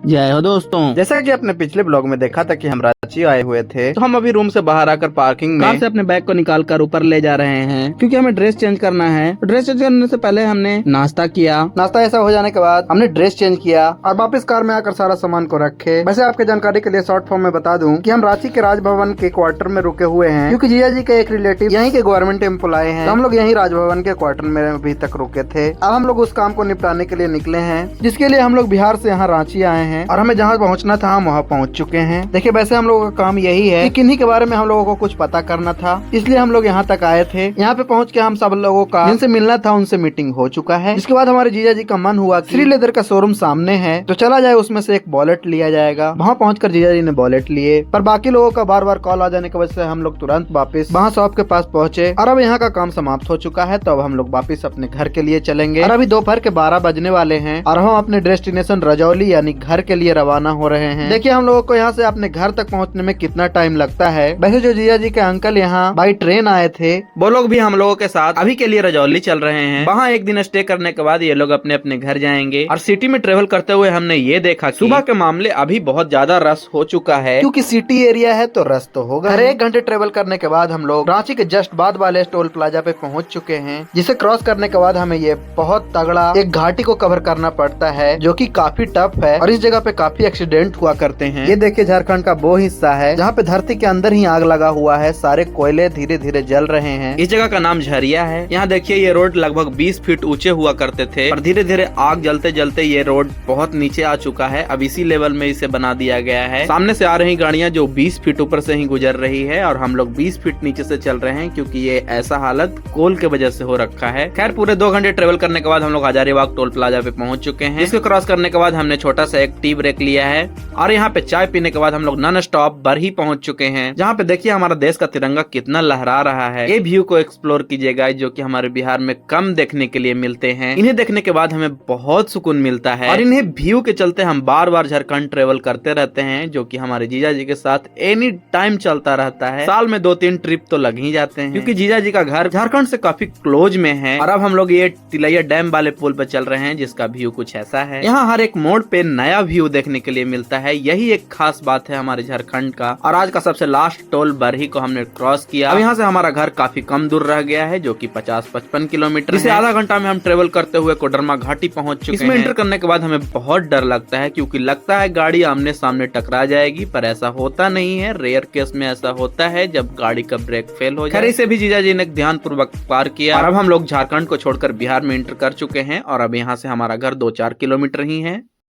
जय हो दोस्तों। जैसा कि आपने पिछले ब्लॉग में देखा था कि हम रांची आए हुए थे, तो हम अभी रूम से बाहर आकर पार्किंग कार में से अपने बैग को निकाल कर ऊपर ले जा रहे हैं क्योंकि हमें ड्रेस चेंज करना है। ड्रेस चेंज करने से पहले हमने नाश्ता किया। नाश्ता ऐसा हो जाने के बाद हमने ड्रेस चेंज किया और वापस कार में आकर सारा सामान को रखे। वैसे आपके जानकारी के लिए शॉर्ट फॉर्म में बता दूं कि हम रांची के राजभवन के क्वार्टर में रुके हुए हैं क्योंकि जीजा जी के एक रिलेटिव यहीं के गवर्नमेंट एम्प्लॉय हैं, तो हम लोग यहीं राजभवन के क्वार्टर में अभी तक रुके थे। अब हम लोग उस काम को निपटाने के लिए निकले हैं जिसके लिए हम लोग बिहार से यहाँ रांची आए हैं और हमें जहाँ पहुँचना था हम वहाँ पहुँच चुके हैं। देखिए वैसे हम लोगों का काम यही है कि किन्हीं के बारे में हम लोगों को कुछ पता करना था, इसलिए हम लोग यहाँ तक आए थे। यहाँ पे पहुँच के हम सब लोगों का जिनसे मिलना था उनसे मीटिंग हो चुका है। इसके बाद हमारे जीजा जी का मन हुआ श्री लेदर का शोरूम सामने है तो चला जाए, उसमें से एक वॉलेट लिया जाएगा। वहाँ पहुँचकर जीजा जी ने वॉलेट लिए, पर बाकी लोगों का बार बार कॉल आ जाने की वजह से हम लोग तुरंत वापस वहाँ शॉप के पास पहुँचे और अब यहाँ का काम समाप्त हो चुका है। तो अब हम लोग वापस अपने घर के लिए चलेंगे और अभी दोपहर के 12 बजने वाले हैं और हम अपने डेस्टिनेशन रजौली यानी घर के लिए रवाना हो रहे हैं। देखिए हम लोगों को यहाँ से अपने घर तक पहुँचने में कितना टाइम लगता है। वैसे जो जीजा जी के अंकल यहाँ बाई ट्रेन आए थे वो लोग भी हम लोगों के साथ अभी के लिए रजौली चल रहे हैं। वहाँ एक दिन स्टे करने के बाद ये लोग अपने अपने घर जाएंगे। और सिटी में ट्रेवल करते हुए हमने ये देखा कि सुबह के मामले अभी बहुत ज्यादा रश हो चुका है क्योंकि सिटी एरिया है तो रश तो होगा। हर 1 घंटे ट्रेवल करने के बाद हम लोग रांची के जस्ट बाद वाले टोल प्लाजा पे पहुंच चुके हैं, जिसे क्रॉस करने के बाद हमें ये बहुत तगड़ा एक घाटी को कवर करना पड़ता है जो कि काफी टफ है और इस जगह पे काफी एक्सीडेंट हुआ करते हैं। ये देखिए झारखंड का वो हिस्सा है जहाँ पे धरती के अंदर ही आग लगा हुआ है, सारे कोयले धीरे धीरे जल रहे हैं। इस जगह का नाम झरिया है। यहाँ देखिए ये रोड लगभग 20 फीट ऊंचे हुआ करते थे और धीरे धीरे आग जलते जलते ये रोड बहुत नीचे आ चुका है। अब इसी लेवल में इसे बना दिया गया है। सामने से आ रही गाड़ियां जो 20 फीट ऊपर से ही गुजर रही है और हम लोग 20 फीट नीचे से चल रहे हैं क्योंकि ये ऐसा हालत कोल के वजह से हो रखा है। खैर पूरे 2 घंटे ट्रेवल करने के बाद हम लोग हजारीबाग टोल प्लाजा पे पहुंच चुके हैं। इसको क्रॉस करने के बाद हमने छोटा सा एक टी ब्रेक लिया है और यहाँ पे चाय पीने के बाद हम लोग नॉन स्टॉप बरही पहुंच चुके हैं, जहाँ पे देखिए हमारा देश का तिरंगा कितना लहरा रहा है। ये व्यू को एक्सप्लोर कीजिएगा जो कि हमारे बिहार में कम देखने के लिए मिलते हैं। इन्हें देखने के बाद हमें बहुत सुकून मिलता है और इन्हें व्यू के चलते हम बार बार झारखंड ट्रेवल करते रहते हैं, जो कि हमारे जीजा जी के साथ एनी टाइम चलता रहता है। साल में 2-3 ट्रिप तो लग ही जाते हैं क्योंकि जीजा जी का घर झारखंड से काफी क्लोज में है। और अब हम लोग ये तिलैया डैम वाले पुल पे चल रहे हैं जिसका व्यू कुछ ऐसा है। यहाँ हर एक मोड़ पे नया व्यू देखने के लिए मिलता है, यही एक खास बात है हमारे झारखंड का। और आज का सबसे लास्ट टोल बरही को हमने क्रॉस किया। अब यहाँ से हमारा घर काफी कम दूर रह गया है जो कि 50-55 किलोमीटर। इसे आधा घंटा में हम ट्रेवल करते हुए कोडरमा घाटी पहुंच चुके हैं। इसमें एंटर करने के बाद हमें बहुत डर लगता है क्योंकि लगता है गाड़ी आमने सामने टकरा जाएगी, पर ऐसा होता नहीं है। रेयर केस में ऐसा होता है जब गाड़ी का ब्रेक फेल हो जाए। इसे भी जीजा जी ने ध्यान पूर्वक पार किया और अब हम लोग झारखंड को छोड़कर बिहार में एंटर कर चुके हैं और अब यहाँ से हमारा घर 2-4 किलोमीटर ही है।